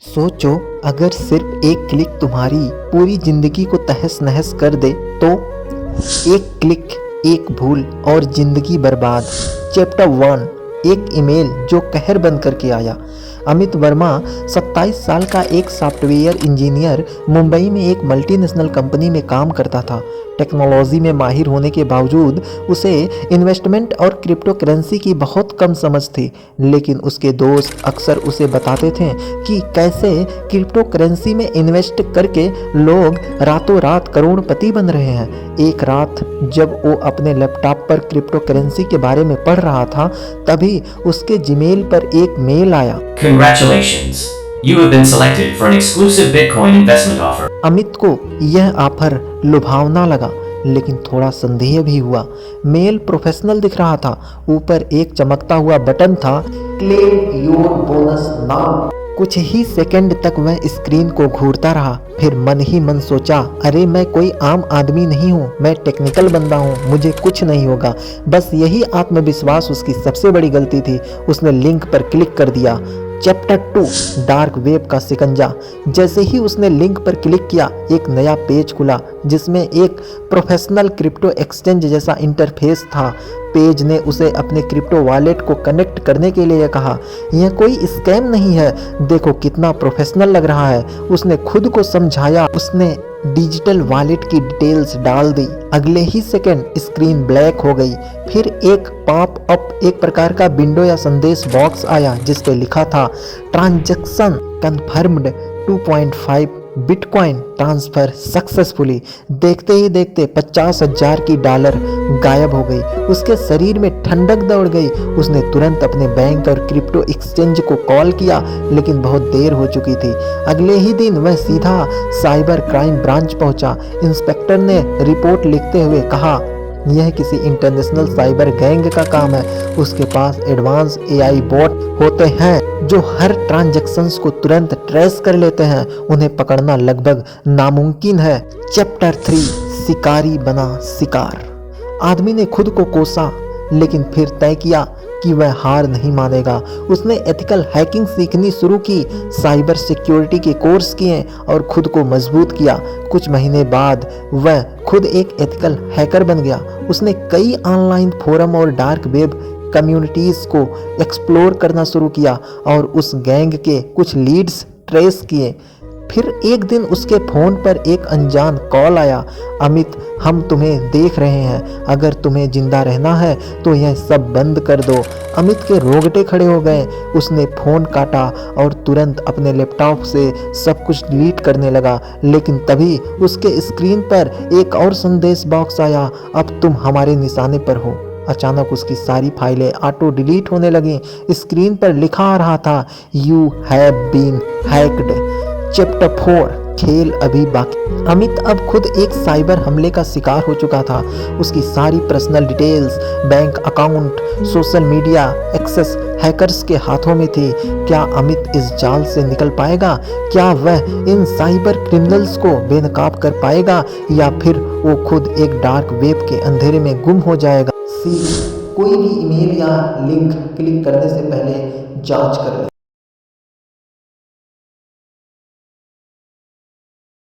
सोचो, अगर सिर्फ एक क्लिक तुम्हारी पूरी जिंदगी को तहस नहस कर दे तो। एक क्लिक, एक भूल और जिंदगी बर्बाद। चैप्टर 1, एक ईमेल जो कहर बन करके आया। अमित वर्मा 27 साल का एक सॉफ्टवेयर इंजीनियर मुंबई में एक मल्टीनेशनल कंपनी में काम करता था। टेक्नोलॉजी में माहिर होने के बावजूद उसे इन्वेस्टमेंट और क्रिप्टो करेंसी की बहुत कम समझ थी। लेकिन उसके दोस्त अक्सर उसे बताते थे कि कैसे क्रिप्टो करेंसी में इन्वेस्ट करके लोग रातों रात करोड़पति बन रहे हैं। एक रात जब वो अपने लैपटॉप पर क्रिप्टो करेंसी के बारे में पढ़ रहा था, तभी उसके जीमेल पर एक मेल आया। Congratulations! You have been selected for an exclusive Bitcoin investment offer. Amit को यह ऑफर लुभावना लगा, लेकिन थोड़ा संदेह भी हुआ। मेल प्रोफेशनल दिख रहा था। ऊपर एक चमकता हुआ बटन था, क्लेम योर बोनस नाउ। कुछ ही सेकंड तक वह स्क्रीन को घूरता रहा, फिर मन ही मन सोचा, अरे मैं कोई आम आदमी नहीं हूँ, मैं टेक्निकल बंदा हूँ, मुझे कुछ नहीं होगा। बस यही आत्मविश्वास उसकी सबसे बड़ी गलती थी। उसने लिंक पर क्लिक कर दिया। चैप्टर 2, डार्क वेब का शिकंजा। जैसे ही उसने लिंक पर क्लिक किया, एक नया पेज खुला जिसमें एक प्रोफेशनल क्रिप्टो एक्सचेंज जैसा इंटरफेस था। पेज ने उसे अपने क्रिप्टो वॉलेट को कनेक्ट करने के लिए कहा। यह कोई स्कैम नहीं है, देखो कितना प्रोफेशनल लग रहा है। उसने खुद को समझाया। उसने डिजिटल वॉलेट की डिटेल्स डाल दी। अगले ही सेकंड स्क्रीन ब्लैक हो गई। फिर एक पॉप अप, एक प्रकार का विंडो या संदेश बॉक्स आया जिस पे लिखा था, transaction confirmed 2.5 bitcoin transfer successfully. देखते ही देखते 50,000 की डॉलर गायब हो गई। उसके शरीर में ठंडक दौड़ गई। उसने तुरंत अपने बैंक और क्रिप्टो एक्सचेंज को कॉल किया, लेकिन बहुत देर हो चुकी थी। अगले ही दिन वह सीधा साइबर क्राइम ब्रांच पहुंचा। इंस्पेक्टर ने रिपोर्ट लिखते हुए कहा, यह किसी इंटरनेशनल साइबर गैंग का काम है। उसके पास एडवांस एआई बॉट होते हैं जो हर ट्रांजैक्शंस को तुरंत ट्रेस कर लेते हैं। उन्हें पकड़ना लगभग नामुमकिन है। चैप्टर 3, शिकारी बना शिकार। आदमी ने खुद को कोसा, लेकिन फिर तय किया कि वह हार नहीं मानेगा। उसने एथिकल हैकिंग सीखनी शुरू की, साइबर सिक्योरिटी के कोर्स किए और खुद को मजबूत किया। कुछ महीने बाद वह खुद एक एथिकल हैकर बन गया। उसने कई ऑनलाइन फोरम और डार्क वेब कम्युनिटीज़ को एक्सप्लोर करना शुरू किया और उस गैंग के कुछ लीड्स ट्रेस किए। फिर एक दिन उसके फ़ोन पर एक अनजान कॉल आया, अमित हम तुम्हें देख रहे हैं, अगर तुम्हें जिंदा रहना है तो यह सब बंद कर दो। अमित के रोंगटे खड़े हो गए। उसने फ़ोन काटा और तुरंत अपने लैपटॉप से सब कुछ डिलीट करने लगा। लेकिन तभी उसके स्क्रीन पर एक और संदेश बॉक्स आया, अब तुम हमारे निशाने पर हो। अचानक उसकी सारी फाइलें ऑटो डिलीट होने लगीं। स्क्रीन पर लिखा आ रहा था, you have been hacked. Chapter 4, खेल अभी बाकी। अमित अब खुद एक साइबर हमले का शिकार हो चुका था। उसकी सारी personal details, bank account, social media access hackers के हाथों में थी। क्या अमित इस जाल से निकल पाएगा? क्या वह इन साइबर क्रिमिनल्स को बेनकाब कर पाएगा, या फिर वो खुद एक डार्क वेब के अंधेरे में गुम हो जाएगा? कोई भी ईमेल या लिंक क्लिक करने से पहले जांच कर ले।